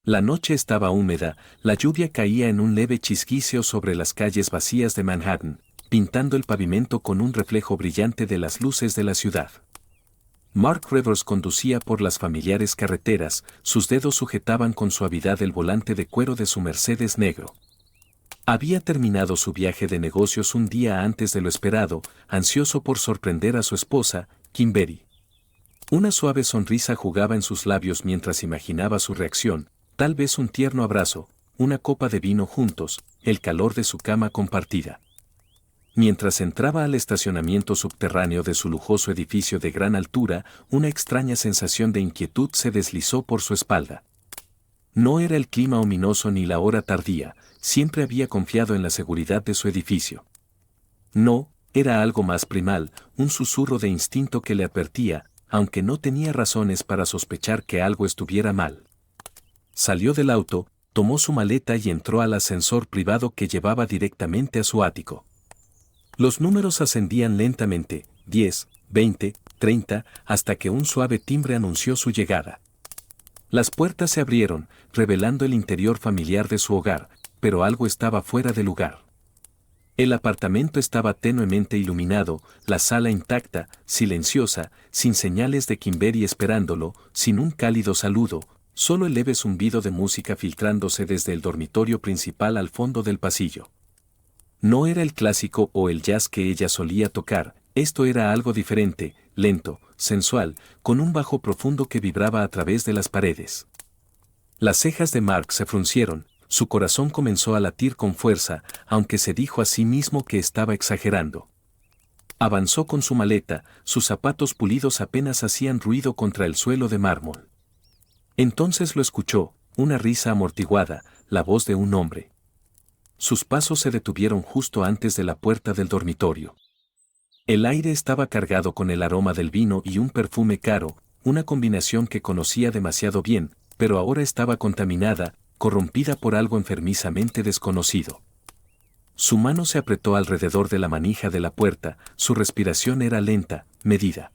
La noche estaba húmeda, la lluvia caía en un leve chisguiseo sobre las calles vacías de Manhattan, pintando el pavimento con un reflejo brillante de las luces de la ciudad. Mark Rivers conducía por las familiares carreteras, sus dedos sujetaban con suavidad el volante de cuero de su Mercedes negro. Había terminado su viaje de negocios un día antes de lo esperado, ansioso por sorprender a su esposa, Kimberly. Una suave sonrisa jugaba en sus labios mientras imaginaba su reacción, tal vez un tierno abrazo, una copa de vino juntos, el calor de su cama compartida. Mientras entraba al estacionamiento subterráneo de su lujoso edificio de gran altura, una extraña sensación de inquietud se deslizó por su espalda. No era el clima ominoso ni la hora tardía, siempre había confiado en la seguridad de su edificio. No, era algo más primal, un susurro de instinto que le advertía, aunque no tenía razones para sospechar que algo estuviera mal. Salió del auto, tomó su maleta y entró al ascensor privado que llevaba directamente a su ático. Los números ascendían lentamente, 10, 20, 30, hasta que un suave timbre anunció su llegada. Las puertas se abrieron, revelando el interior familiar de su hogar, pero algo estaba fuera de lugar. El apartamento estaba tenuemente iluminado, la sala intacta, silenciosa, sin señales de Kimberly esperándolo, sin un cálido saludo, solo el leve zumbido de música filtrándose desde el dormitorio principal al fondo del pasillo. No era el clásico o el jazz que ella solía tocar, esto era algo diferente, lento, sensual, con un bajo profundo que vibraba a través de las paredes. Las cejas de Mark se fruncieron, su corazón comenzó a latir con fuerza, aunque se dijo a sí mismo que estaba exagerando. Avanzó con su maleta, sus zapatos pulidos apenas hacían ruido contra el suelo de mármol. Entonces lo escuchó, una risa amortiguada, la voz de un hombre. Sus pasos se detuvieron justo antes de la puerta del dormitorio. El aire estaba cargado con el aroma del vino y un perfume caro, una combinación que conocía demasiado bien, pero ahora estaba contaminada, corrompida por algo enfermizamente desconocido. Su mano se apretó alrededor de la manija de la puerta, su respiración era lenta, medida.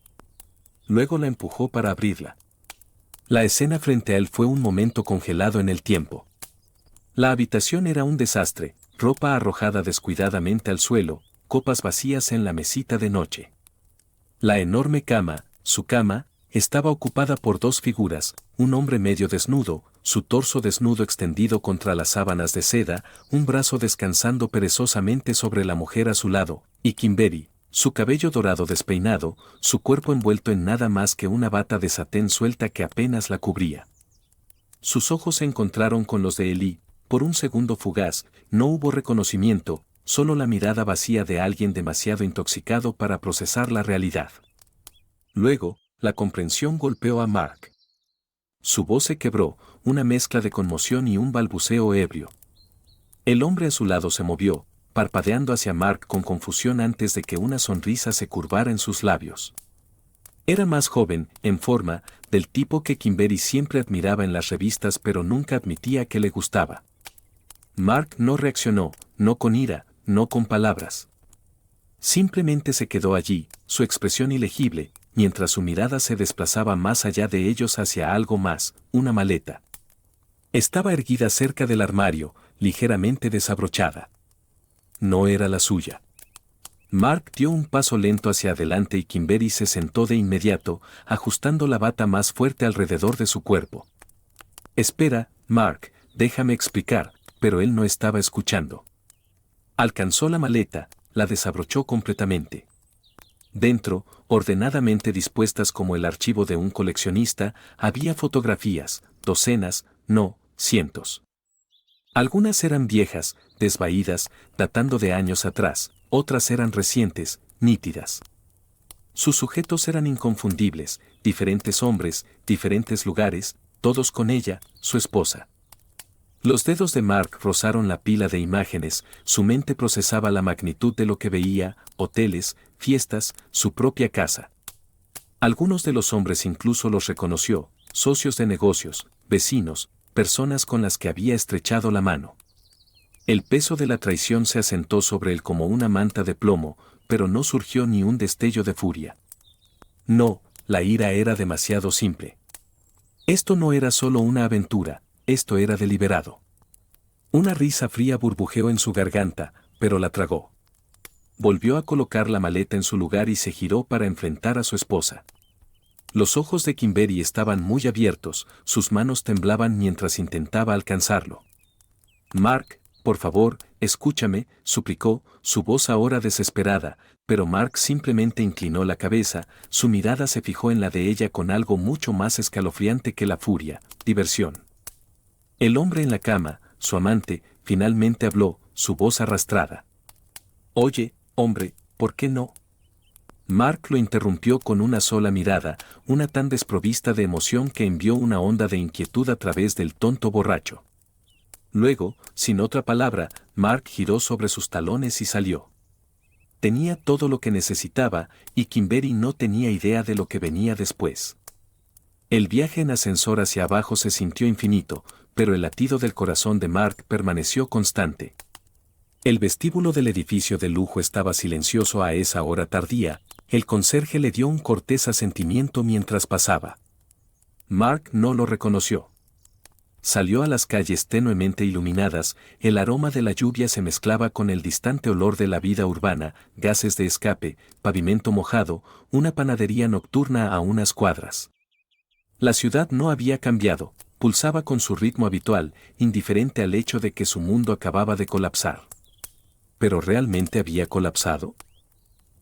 Luego la empujó para abrirla. La escena frente a él fue un momento congelado en el tiempo. La habitación era un desastre, ropa arrojada descuidadamente al suelo, copas vacías en la mesita de noche. La enorme cama, su cama, estaba ocupada por dos figuras, un hombre medio desnudo, su torso desnudo extendido contra las sábanas de seda, un brazo descansando perezosamente sobre la mujer a su lado, y Kimberly, su cabello dorado despeinado, su cuerpo envuelto en nada más que una bata de satén suelta que apenas la cubría. Sus ojos se encontraron con los de Eli. Por un segundo fugaz, no hubo reconocimiento, solo la mirada vacía de alguien demasiado intoxicado para procesar la realidad. Luego, la comprensión golpeó a Mark. Su voz se quebró, una mezcla de conmoción y un balbuceo ebrio. El hombre a su lado se movió, parpadeando hacia Mark con confusión antes de que una sonrisa se curvara en sus labios. Era más joven, en forma, del tipo que Kimberly siempre admiraba en las revistas pero nunca admitía que le gustaba. Mark no reaccionó, no con ira, no con palabras. Simplemente se quedó allí, su expresión ilegible, mientras su mirada se desplazaba más allá de ellos hacia algo más, una maleta. Estaba erguida cerca del armario, ligeramente desabrochada. No era la suya. Mark dio un paso lento hacia adelante y Kimberly se sentó de inmediato, ajustando la bata más fuerte alrededor de su cuerpo. Espera, Mark, déjame explicar, pero él no estaba escuchando. Alcanzó la maleta, la desabrochó completamente. Dentro, ordenadamente dispuestas como el archivo de un coleccionista, había fotografías, docenas, no, cientos. Algunas eran viejas, desvaídas, datando de años atrás, otras eran recientes, nítidas. Sus sujetos eran inconfundibles, diferentes hombres, diferentes lugares, todos con ella, su esposa. Los dedos de Mark rozaron la pila de imágenes, su mente procesaba la magnitud de lo que veía, hoteles, fiestas, su propia casa. Algunos de los hombres incluso los reconoció, socios de negocios, vecinos, personas con las que había estrechado la mano. El peso de la traición se asentó sobre él como una manta de plomo, pero no surgió ni un destello de furia. No, la ira era demasiado simple. Esto no era solo una aventura, esto era deliberado. Una risa fría burbujeó en su garganta, pero la tragó. Volvió a colocar la maleta en su lugar y se giró para enfrentar a su esposa. Los ojos de Kimberly estaban muy abiertos, sus manos temblaban mientras intentaba alcanzarlo. Mark, por favor, escúchame, suplicó, su voz ahora desesperada, pero Mark simplemente inclinó la cabeza, su mirada se fijó en la de ella con algo mucho más escalofriante que la furia, diversión. El hombre en la cama, su amante, finalmente habló, su voz arrastrada. Oye, hombre, ¿por qué no? Mark lo interrumpió con una sola mirada, una tan desprovista de emoción que envió una onda de inquietud a través del tonto borracho. Luego, sin otra palabra, Mark giró sobre sus talones y salió. Tenía todo lo que necesitaba, y Kimberly no tenía idea de lo que venía después. El viaje en ascensor hacia abajo se sintió infinito, pero el latido del corazón de Mark permaneció constante. El vestíbulo del edificio de lujo estaba silencioso a esa hora tardía, el conserje le dio un cortés asentimiento mientras pasaba. Mark no lo reconoció. Salió a las calles tenuemente iluminadas, el aroma de la lluvia se mezclaba con el distante olor de la vida urbana, gases de escape, pavimento mojado, una panadería nocturna a unas cuadras. La ciudad no había cambiado, pulsaba con su ritmo habitual, indiferente al hecho de que su mundo acababa de colapsar. ¿Pero realmente había colapsado?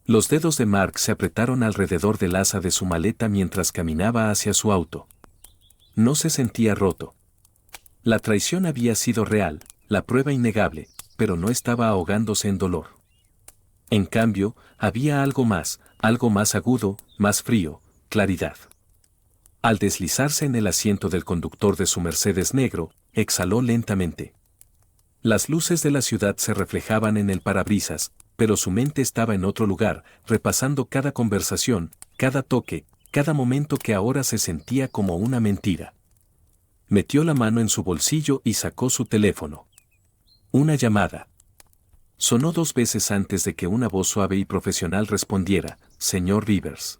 Los dedos de Mark se apretaron alrededor del asa de su maleta mientras caminaba hacia su auto. No se sentía roto. La traición había sido real, la prueba innegable, pero no estaba ahogándose en dolor. En cambio, había algo más agudo, más frío, claridad. Al deslizarse en el asiento del conductor de su Mercedes negro, exhaló lentamente. Las luces de la ciudad se reflejaban en el parabrisas, pero su mente estaba en otro lugar, repasando cada conversación, cada toque, cada momento que ahora se sentía como una mentira. Metió la mano en su bolsillo y sacó su teléfono. Una llamada. Sonó 2 veces antes de que una voz suave y profesional respondiera, «Señor Rivers».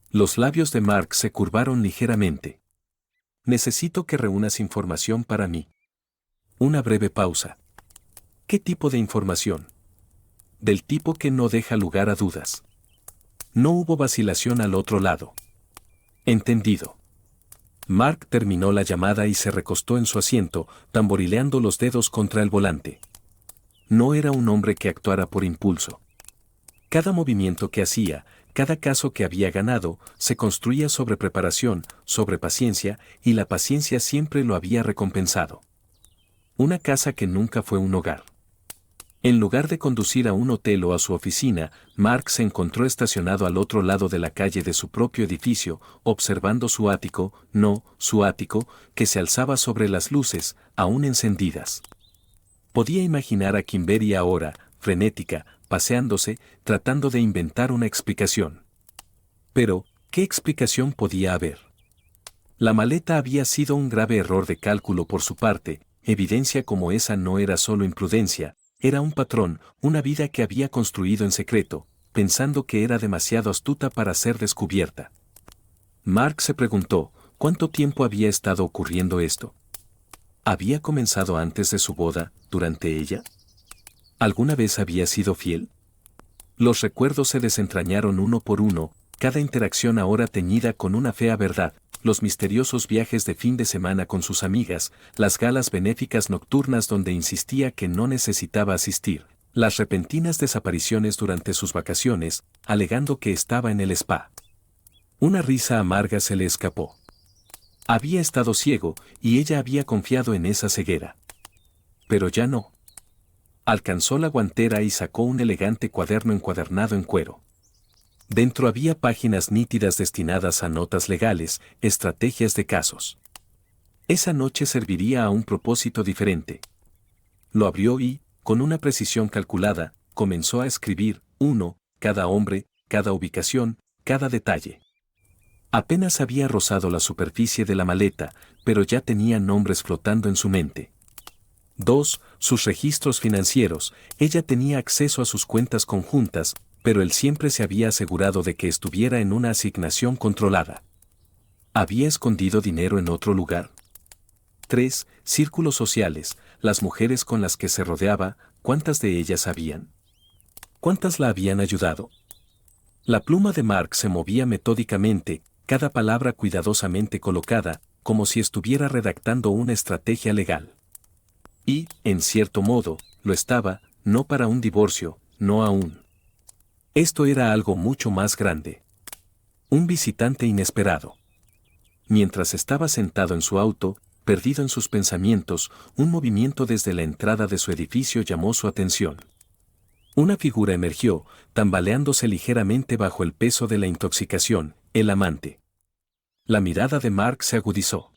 Los labios de Mark se curvaron ligeramente. «Necesito que reúnas información para mí». Una breve pausa. ¿Qué tipo de información? Del tipo que no deja lugar a dudas. No hubo vacilación al otro lado. Entendido. Mark terminó la llamada y se recostó en su asiento, tamborileando los dedos contra el volante. No era un hombre que actuara por impulso. Cada movimiento que hacía, cada caso que había ganado, se construía sobre preparación, sobre paciencia, y la paciencia siempre lo había recompensado. Una casa que nunca fue un hogar. En lugar de conducir a un hotel o a su oficina, Mark se encontró estacionado al otro lado de la calle de su propio edificio, observando su ático, que se alzaba sobre las luces, aún encendidas. Podía imaginar a Kimberly ahora, frenética, paseándose, tratando de inventar una explicación. Pero, ¿qué explicación podía haber? La maleta había sido un grave error de cálculo por su parte, evidencia como esa no era solo imprudencia, era un patrón, una vida que había construido en secreto, pensando que era demasiado astuta para ser descubierta. Mark se preguntó, ¿cuánto tiempo había estado ocurriendo esto? ¿Había comenzado antes de su boda, durante ella? ¿Alguna vez había sido fiel? Los recuerdos se desentrañaron uno por uno, cada interacción ahora teñida con una fea verdad, los misteriosos viajes de fin de semana con sus amigas, las galas benéficas nocturnas donde insistía que no necesitaba asistir, las repentinas desapariciones durante sus vacaciones, alegando que estaba en el spa. Una risa amarga se le escapó. Había estado ciego, y ella había confiado en esa ceguera. Pero ya no. Alcanzó la guantera y sacó un elegante cuaderno encuadernado en cuero. Dentro había páginas nítidas destinadas a notas legales, estrategias de casos. Esa noche serviría a un propósito diferente. Lo abrió y, con una precisión calculada, comenzó a escribir, cada hombre, cada ubicación, cada detalle. Apenas había rozado la superficie de la maleta, pero ya tenía nombres flotando en su mente. 2. Sus registros financieros, ella tenía acceso a sus cuentas conjuntas, pero él siempre se había asegurado de que estuviera en una asignación controlada. ¿Había escondido dinero en otro lugar? 3. Círculos sociales, las mujeres con las que se rodeaba, ¿cuántas de ellas sabían? ¿Cuántas la habían ayudado? La pluma de Mark se movía metódicamente, cada palabra cuidadosamente colocada, como si estuviera redactando una estrategia legal. Y, en cierto modo, lo estaba, no para un divorcio, no aún. Esto era algo mucho más grande. Un visitante inesperado. Mientras estaba sentado en su auto, perdido en sus pensamientos, un movimiento desde la entrada de su edificio llamó su atención. Una figura emergió, tambaleándose ligeramente bajo el peso de la intoxicación, el amante. La mirada de Mark se agudizó.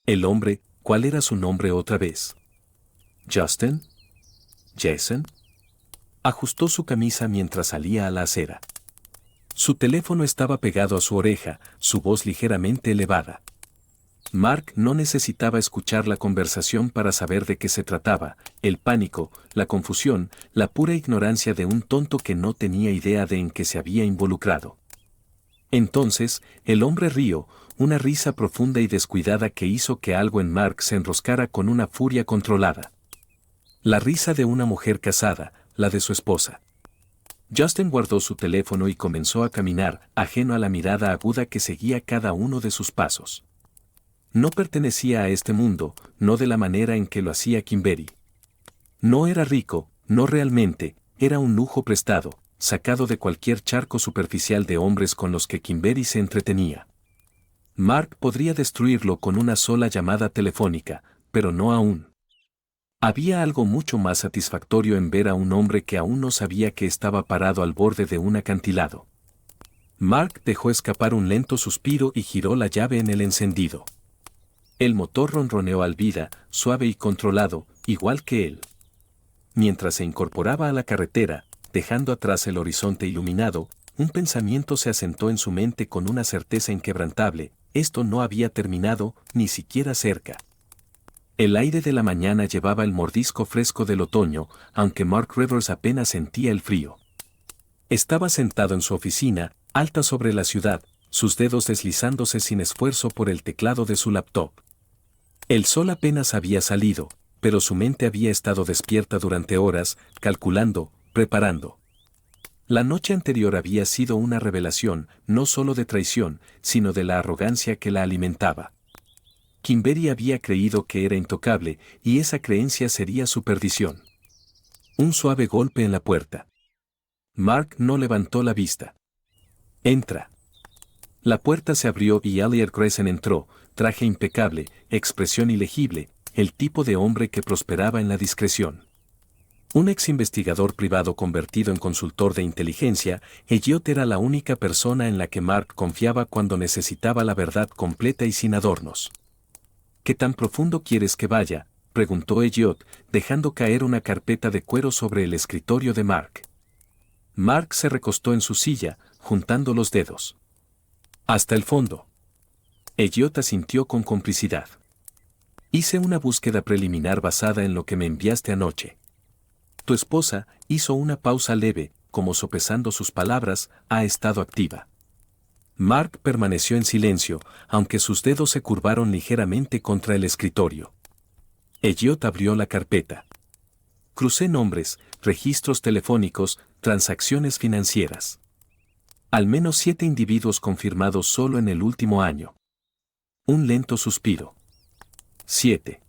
El hombre, ¿cuál era su nombre otra vez? ¿Justin? ¿Jason? Ajustó su camisa mientras salía a la acera. Su teléfono estaba pegado a su oreja, su voz ligeramente elevada. Mark no necesitaba escuchar la conversación para saber de qué se trataba, el pánico, la confusión, la pura ignorancia de un tonto que no tenía idea de en qué se había involucrado. Entonces, el hombre rió, una risa profunda y descuidada que hizo que algo en Mark se enroscara con una furia controlada. La risa de una mujer casada, la de su esposa. Justin guardó su teléfono y comenzó a caminar, ajeno a la mirada aguda que seguía cada uno de sus pasos. No pertenecía a este mundo, no de la manera en que lo hacía Kimberly. No era rico, no realmente, era un lujo prestado, sacado de cualquier charco superficial de hombres con los que Kimberly se entretenía. Mark podría destruirlo con una sola llamada telefónica, pero no aún. Había algo mucho más satisfactorio en ver a un hombre que aún no sabía que estaba parado al borde de un acantilado. Mark dejó escapar un lento suspiro y giró la llave en el encendido. El motor ronroneó al vida, suave y controlado, igual que él. Mientras se incorporaba a la carretera, dejando atrás el horizonte iluminado, un pensamiento se asentó en su mente con una certeza inquebrantable: esto no había terminado, ni siquiera cerca. El aire de la mañana llevaba el mordisco fresco del otoño, aunque Mark Rivers apenas sentía el frío. Estaba sentado en su oficina, alta sobre la ciudad, sus dedos deslizándose sin esfuerzo por el teclado de su laptop. El sol apenas había salido, pero su mente había estado despierta durante horas, calculando, preparando. La noche anterior había sido una revelación, no solo de traición, sino de la arrogancia que la alimentaba. Kimberly había creído que era intocable, y esa creencia sería su perdición. Un suave golpe en la puerta. Mark no levantó la vista. «Entra». La puerta se abrió y Elliot Grayson entró, traje impecable, expresión ilegible, el tipo de hombre que prosperaba en la discreción. Un ex investigador privado convertido en consultor de inteligencia, Elliot era la única persona en la que Mark confiaba cuando necesitaba la verdad completa y sin adornos. «¿Qué tan profundo quieres que vaya?», preguntó Elliot, dejando caer una carpeta de cuero sobre el escritorio de Mark. Mark se recostó en su silla, juntando los dedos. «Hasta el fondo». Elliot asintió con complicidad. «Hice una búsqueda preliminar basada en lo que me enviaste anoche». Tu esposa hizo una pausa leve, como sopesando sus palabras, ha estado activa. Mark permaneció en silencio, aunque sus dedos se curvaron ligeramente contra el escritorio. Elliot abrió la carpeta. Crucé nombres, registros telefónicos, transacciones financieras. Al menos 7 individuos confirmados solo en el último año. Un lento suspiro. 7.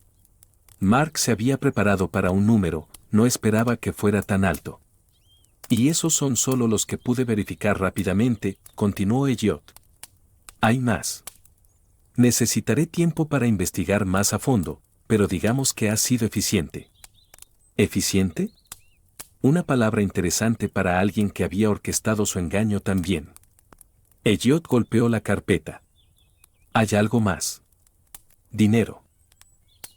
Mark se había preparado para un número, no esperaba que fuera tan alto. «Y esos son solo los que pude verificar rápidamente», continuó Elliot. «Hay más. Necesitaré tiempo para investigar más a fondo, pero digamos que ha sido eficiente». ¿Eficiente? Una palabra interesante para alguien que había orquestado su engaño tan bien. Elliot golpeó la carpeta. «¿Hay algo más?» «Dinero».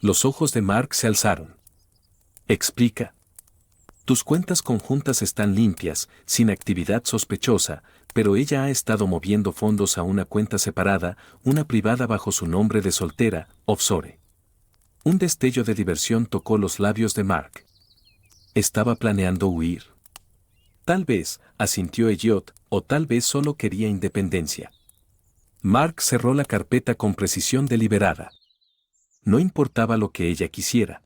Los ojos de Mark se alzaron. «Explica». «Tus cuentas conjuntas están limpias, sin actividad sospechosa, pero ella ha estado moviendo fondos a una cuenta separada, una privada bajo su nombre de soltera, offshore». Un destello de diversión tocó los labios de Mark. ¿Estaba planeando huir? Tal vez, asintió Elliot, o tal vez solo quería independencia. Mark cerró la carpeta con precisión deliberada. No importaba lo que ella quisiera.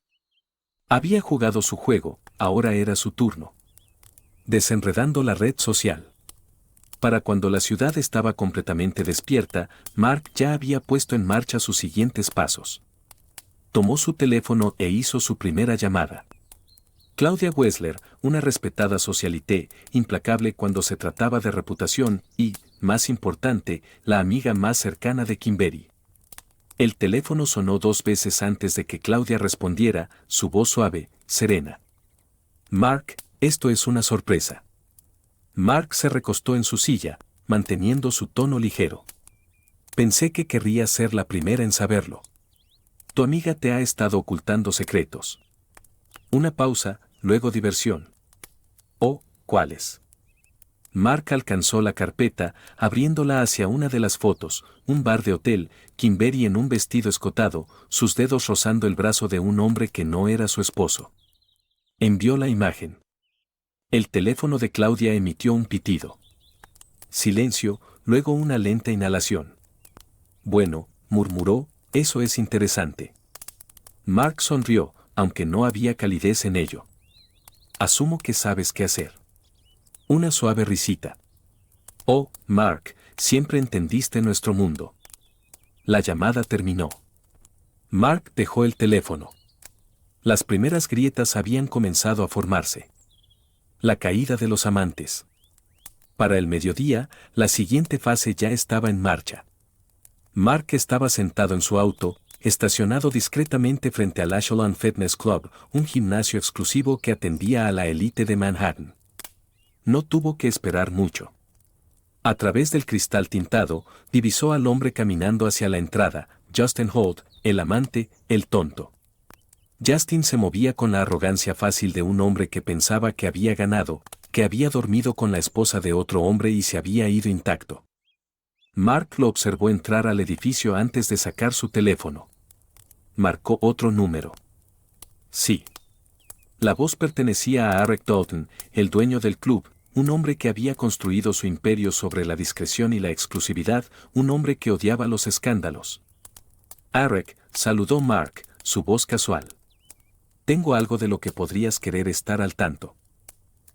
Había jugado su juego, ahora era su turno. Desenredando la red social. Para cuando la ciudad estaba completamente despierta, Mark ya había puesto en marcha sus siguientes pasos. Tomó su teléfono e hizo su primera llamada. Claudia Wessler, una respetada socialité, implacable cuando se trataba de reputación y, más importante, la amiga más cercana de Kimberly. El teléfono sonó 2 veces antes de que Claudia respondiera, su voz suave, serena. Mark, esto es una sorpresa. Mark se recostó en su silla, manteniendo su tono ligero. Pensé que querrías ser la primera en saberlo. Tu amiga te ha estado ocultando secretos. Una pausa, luego diversión. Oh, ¿cuáles? Mark alcanzó la carpeta, abriéndola hacia una de las fotos, un bar de hotel, Kimberly en un vestido escotado, sus dedos rozando el brazo de un hombre que no era su esposo. Envió la imagen. El teléfono de Claudia emitió un pitido. Silencio, luego una lenta inhalación. Bueno, murmuró, eso es interesante. Mark sonrió, aunque no había calidez en ello. Asumo que sabes qué hacer. Una suave risita. Oh, Mark, siempre entendiste nuestro mundo. La llamada terminó. Mark dejó el teléfono. Las primeras grietas habían comenzado a formarse. La caída de los amantes. Para el mediodía, la siguiente fase ya estaba en marcha. Mark estaba sentado en su auto, estacionado discretamente frente al Ashland Fitness Club, un gimnasio exclusivo que atendía a la élite de Manhattan. No tuvo que esperar mucho. A través del cristal tintado, divisó al hombre caminando hacia la entrada, Justin Holt, el amante, el tonto. Justin se movía con la arrogancia fácil de un hombre que pensaba que había ganado, que había dormido con la esposa de otro hombre y se había ido intacto. Mark lo observó entrar al edificio antes de sacar su teléfono. Marcó otro número. Sí. La voz pertenecía a Arek Dalton, el dueño del club, un hombre que había construido su imperio sobre la discreción y la exclusividad, un hombre que odiaba los escándalos. Arek, saludó Mark, su voz casual. Tengo algo de lo que podrías querer estar al tanto.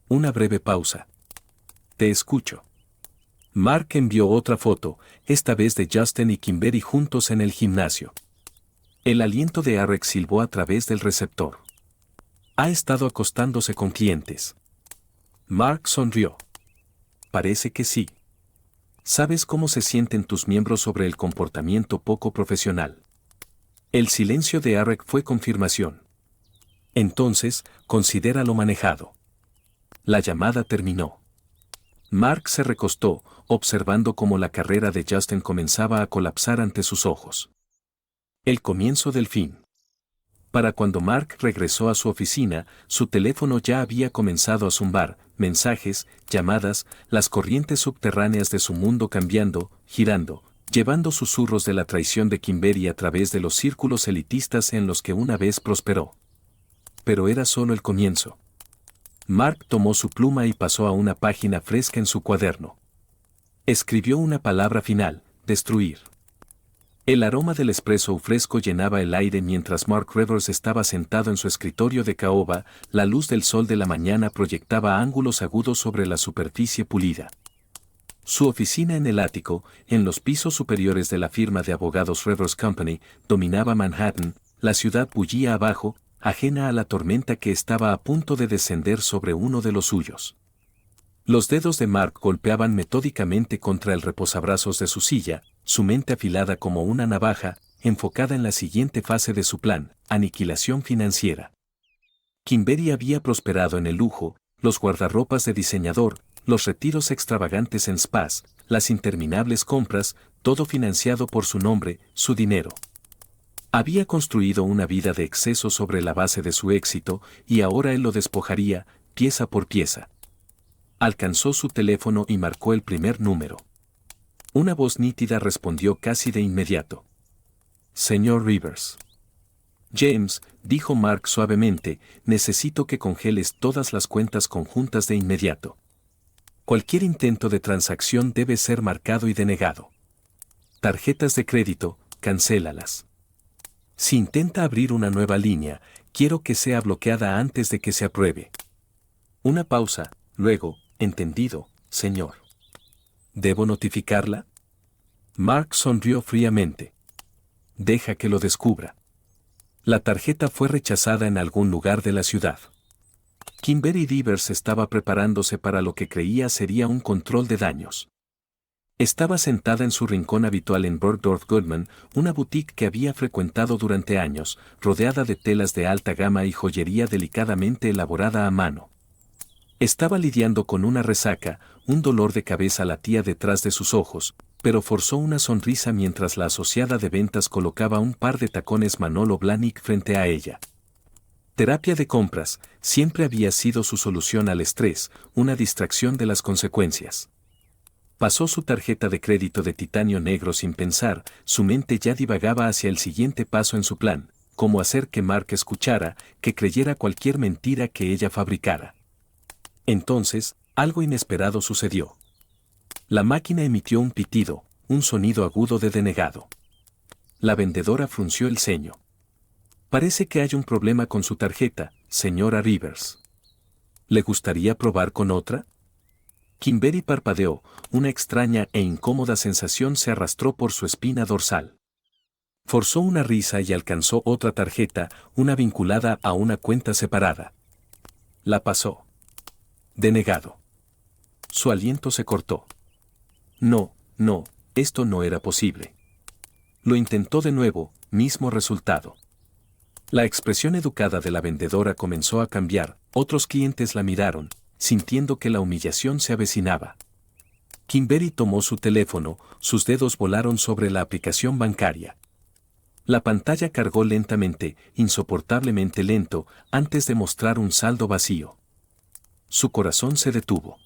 Una breve pausa. Te escucho. Mark envió otra foto, esta vez de Justin y Kimberly juntos en el gimnasio. El aliento de Arek silbó a través del receptor. Ha estado acostándose con clientes. Mark sonrió. Parece que sí. ¿Sabes cómo se sienten tus miembros sobre el comportamiento poco profesional? El silencio de Arek fue confirmación. Entonces, considéralo manejado. La llamada terminó. Mark se recostó, observando cómo la carrera de Justin comenzaba a colapsar ante sus ojos. El comienzo del fin. Para cuando Mark regresó a su oficina, su teléfono ya había comenzado a zumbar, mensajes, llamadas, las corrientes subterráneas de su mundo cambiando, girando, llevando susurros de la traición de Kimberly a través de los círculos elitistas en los que una vez prosperó. Pero era solo el comienzo. Mark tomó su pluma y pasó a una página fresca en su cuaderno. Escribió una palabra final, destruir. El aroma del espresso fresco llenaba el aire mientras Mark Rivers estaba sentado en su escritorio de caoba, la luz del sol de la mañana proyectaba ángulos agudos sobre la superficie pulida. Su oficina en el ático, en los pisos superiores de la firma de abogados Rivers Company, dominaba Manhattan, la ciudad bullía abajo, ajena a la tormenta que estaba a punto de descender sobre uno de los suyos. Los dedos de Mark golpeaban metódicamente contra el reposabrazos de su silla, su mente afilada como una navaja, enfocada en la siguiente fase de su plan, aniquilación financiera. Kimberly había prosperado en el lujo, los guardarropas de diseñador, los retiros extravagantes en spas, las interminables compras, todo financiado por su nombre, su dinero. Había construido una vida de exceso sobre la base de su éxito, y ahora él lo despojaría, pieza por pieza. Alcanzó su teléfono y marcó el primer número. Una voz nítida respondió casi de inmediato. Señor Rivers. James, dijo Mark suavemente, necesito que congeles todas las cuentas conjuntas de inmediato. Cualquier intento de transacción debe ser marcado y denegado. Tarjetas de crédito, cancélalas. Si intenta abrir una nueva línea, quiero que sea bloqueada antes de que se apruebe. Una pausa, luego, entendido, señor. ¿Debo notificarla? Mark sonrió fríamente. Deja que lo descubra. La tarjeta fue rechazada en algún lugar de la ciudad. Kimberly Rivers estaba preparándose para lo que creía sería un control de daños. Estaba sentada en su rincón habitual en Bergdorf Goodman, una boutique que había frecuentado durante años, rodeada de telas de alta gama y joyería delicadamente elaborada a mano. Estaba lidiando con una resaca, un dolor de cabeza latía detrás de sus ojos, pero forzó una sonrisa mientras la asociada de ventas colocaba un par de tacones Manolo Blahnik frente a ella. Terapia de compras siempre había sido su solución al estrés, una distracción de las consecuencias. Pasó su tarjeta de crédito de titanio negro sin pensar, su mente ya divagaba hacia el siguiente paso en su plan, cómo hacer que Mark escuchara, que creyera cualquier mentira que ella fabricara. Entonces, algo inesperado sucedió. La máquina emitió un pitido, un sonido agudo de denegado. La vendedora frunció el ceño. Parece que hay un problema con su tarjeta, señora Rivers. ¿Le gustaría probar con otra? Kimberly parpadeó, una extraña e incómoda sensación se arrastró por su espina dorsal. Forzó una risa y alcanzó otra tarjeta, una vinculada a una cuenta separada. La pasó. Denegado. Su aliento se cortó. No, esto no era posible. Lo intentó de nuevo, mismo resultado. La expresión educada de la vendedora comenzó a cambiar, otros clientes la miraron, sintiendo que la humillación se avecinaba. Kimberly tomó su teléfono, sus dedos volaron sobre la aplicación bancaria. La pantalla cargó lentamente, insoportablemente lento, antes de mostrar un saldo vacío. Su corazón se detuvo.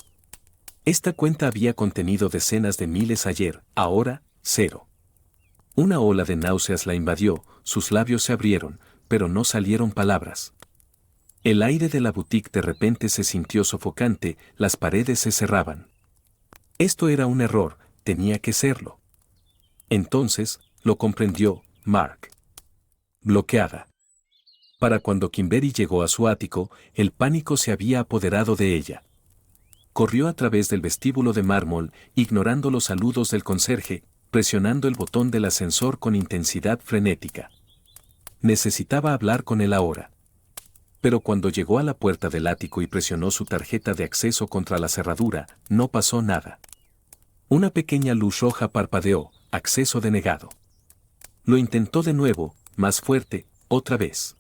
Esta cuenta había contenido decenas de miles ayer, ahora, 0. Una ola de náuseas la invadió, sus labios se abrieron, pero no salieron palabras. El aire de la boutique de repente se sintió sofocante, las paredes se cerraban. Esto era un error, tenía que serlo. Entonces, lo comprendió, Mark. Bloqueada. Para cuando Kimberly llegó a su ático, el pánico se había apoderado de ella. Corrió a través del vestíbulo de mármol, ignorando los saludos del conserje, presionando el botón del ascensor con intensidad frenética. Necesitaba hablar con él ahora. Pero cuando llegó a la puerta del ático y presionó su tarjeta de acceso contra la cerradura, no pasó nada. Una pequeña luz roja parpadeó, acceso denegado. Lo intentó de nuevo, más fuerte, otra vez.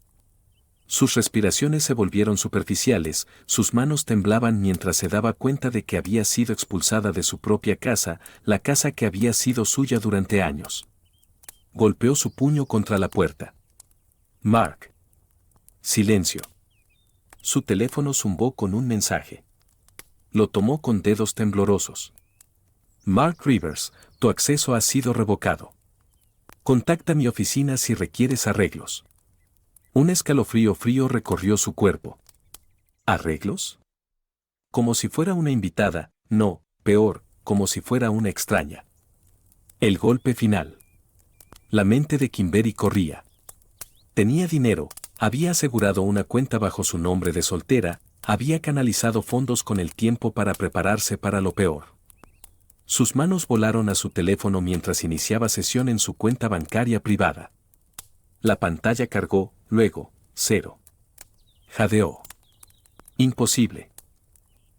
Sus respiraciones se volvieron superficiales, sus manos temblaban mientras se daba cuenta de que había sido expulsada de su propia casa, la casa que había sido suya durante años. Golpeó su puño contra la puerta. Mark. Silencio. Su teléfono zumbó con un mensaje. Lo tomó con dedos temblorosos. Mark Rivers, tu acceso ha sido revocado. Contacta mi oficina si requieres arreglos. Un escalofrío frío recorrió su cuerpo. ¿Arreglos? Como si fuera una invitada, no, peor, como si fuera una extraña. El golpe final. La mente de Kimberly corría. Tenía dinero, había asegurado una cuenta bajo su nombre de soltera, había canalizado fondos con el tiempo para prepararse para lo peor. Sus manos volaron a su teléfono mientras iniciaba sesión en su cuenta bancaria privada. La pantalla cargó, luego, 0. Jadeó. Imposible.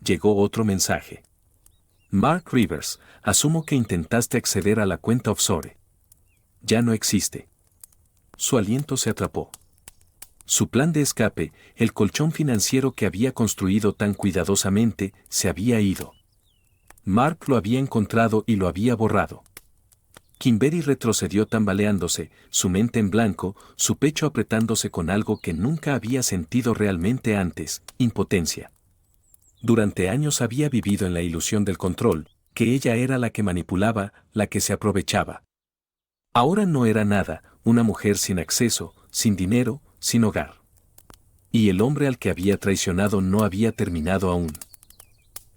Llegó otro mensaje. Mark Rivers, asumo que intentaste acceder a la cuenta offshore. Ya no existe. Su aliento se atrapó. Su plan de escape, el colchón financiero que había construido tan cuidadosamente, se había ido. Mark lo había encontrado y lo había borrado. Kimberly retrocedió tambaleándose, su mente en blanco, su pecho apretándose con algo que nunca había sentido realmente antes, impotencia. Durante años había vivido en la ilusión del control, que ella era la que manipulaba, la que se aprovechaba. Ahora no era nada, una mujer sin acceso, sin dinero, sin hogar. Y el hombre al que había traicionado no había terminado aún.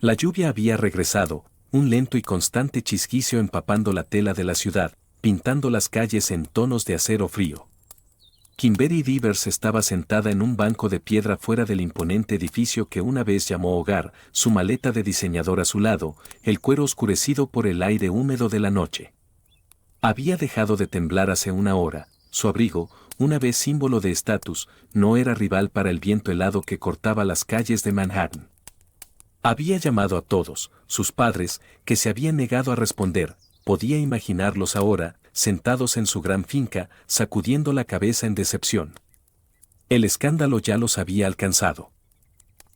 La lluvia había regresado, un lento y constante chisquicio empapando la tela de la ciudad, pintando las calles en tonos de acero frío. Kimberly Rivers estaba sentada en un banco de piedra fuera del imponente edificio que una vez llamó hogar, su maleta de diseñador a su lado, el cuero oscurecido por el aire húmedo de la noche. Había dejado de temblar hace una hora, su abrigo, una vez símbolo de estatus, no era rival para el viento helado que cortaba las calles de Manhattan. Había llamado a todos, sus padres, que se habían negado a responder, podía imaginarlos ahora, sentados en su gran finca, sacudiendo la cabeza en decepción. El escándalo ya los había alcanzado.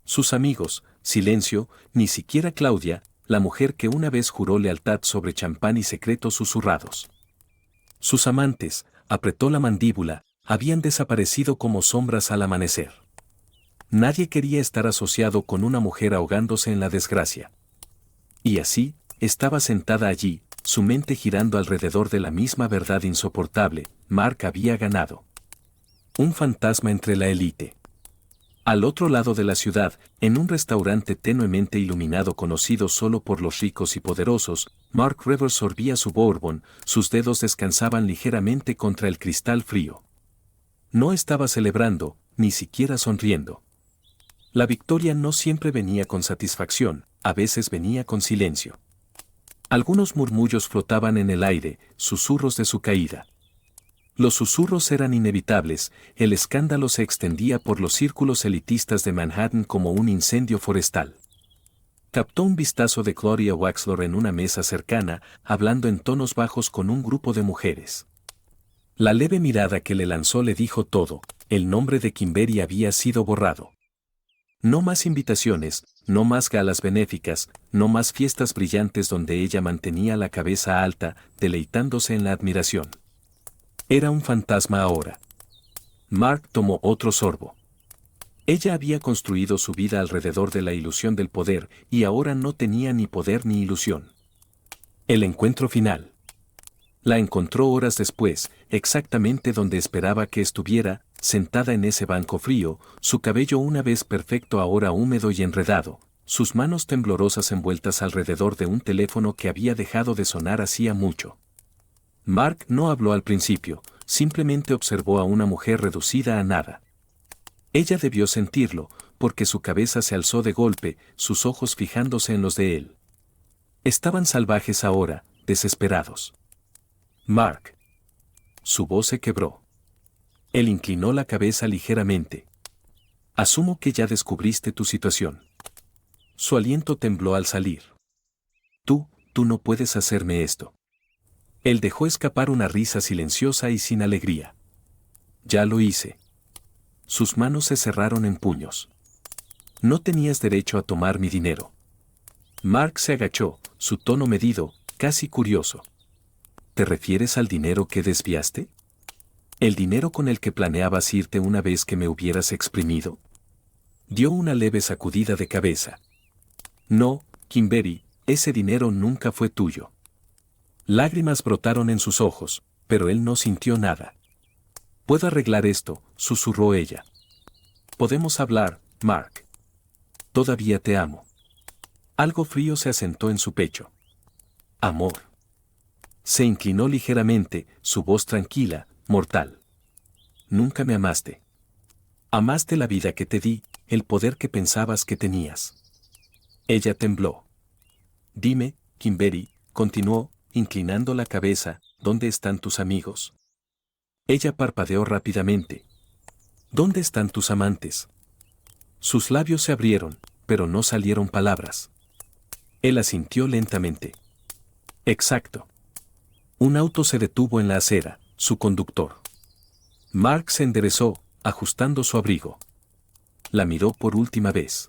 Sus amigos, silencio, ni siquiera Claudia, la mujer que una vez juró lealtad sobre champán y secretos susurrados. Sus amantes, apretó la mandíbula, habían desaparecido como sombras al amanecer. Nadie quería estar asociado con una mujer ahogándose en la desgracia. Y así, estaba sentada allí, su mente girando alrededor de la misma verdad insoportable: Mark había ganado. Un fantasma entre la élite. Al otro lado de la ciudad, en un restaurante tenuemente iluminado conocido solo por los ricos y poderosos, Mark Rivers sorbía su bourbon, sus dedos descansaban ligeramente contra el cristal frío. No estaba celebrando, ni siquiera sonriendo. La victoria no siempre venía con satisfacción, a veces venía con silencio. Algunos murmullos flotaban en el aire, susurros de su caída. Los susurros eran inevitables, el escándalo se extendía por los círculos elitistas de Manhattan como un incendio forestal. Captó un vistazo de Gloria Waxlor en una mesa cercana, hablando en tonos bajos con un grupo de mujeres. La leve mirada que le lanzó le dijo todo: el nombre de Kimberly había sido borrado. No más invitaciones, no más galas benéficas, no más fiestas brillantes donde ella mantenía la cabeza alta, deleitándose en la admiración. Era un fantasma ahora. Mark tomó otro sorbo. Ella había construido su vida alrededor de la ilusión del poder y ahora no tenía ni poder ni ilusión. El encuentro final. La encontró horas después, exactamente donde esperaba que estuviera, sentada en ese banco frío, su cabello una vez perfecto ahora húmedo y enredado, sus manos temblorosas envueltas alrededor de un teléfono que había dejado de sonar hacía mucho. Mark no habló al principio, simplemente observó a una mujer reducida a nada. Ella debió sentirlo, porque su cabeza se alzó de golpe, sus ojos fijándose en los de él. Estaban salvajes ahora, desesperados. Mark. Su voz se quebró. Él inclinó la cabeza ligeramente. Asumo que ya descubriste tu situación. Su aliento tembló al salir. Tú no puedes hacerme esto. Él dejó escapar una risa silenciosa y sin alegría. Ya lo hice. Sus manos se cerraron en puños. No tenías derecho a tomar mi dinero. Mark se agachó, su tono medido, casi curioso. ¿Te refieres al dinero que desviaste? ¿El dinero con el que planeabas irte una vez que me hubieras exprimido? Dio una leve sacudida de cabeza. No, Kimberly, ese dinero nunca fue tuyo. Lágrimas brotaron en sus ojos, pero él no sintió nada. Puedo arreglar esto, susurró ella. Podemos hablar, Mark. Todavía te amo. Algo frío se asentó en su pecho. Amor. Se inclinó ligeramente, su voz tranquila, mortal. Nunca me amaste. Amaste la vida que te di, el poder que pensabas que tenías. Ella tembló. Dime, Kimberly, continuó, inclinando la cabeza, ¿dónde están tus amigos? Ella parpadeó rápidamente. ¿Dónde están tus amantes? Sus labios se abrieron, pero no salieron palabras. Él asintió lentamente. Exacto. Un auto se detuvo en la acera, su conductor. Mark se enderezó, ajustando su abrigo. La miró por última vez.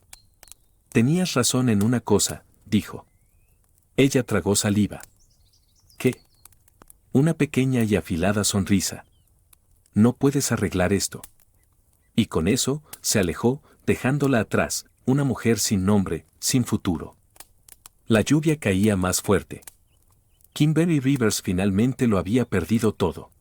Tenías razón en una cosa, dijo. Ella tragó saliva. ¿Qué? Una pequeña y afilada sonrisa. No puedes arreglar esto. Y con eso, se alejó, dejándola atrás, una mujer sin nombre, sin futuro. La lluvia caía más fuerte. Kimberly Rivers finalmente lo había perdido todo.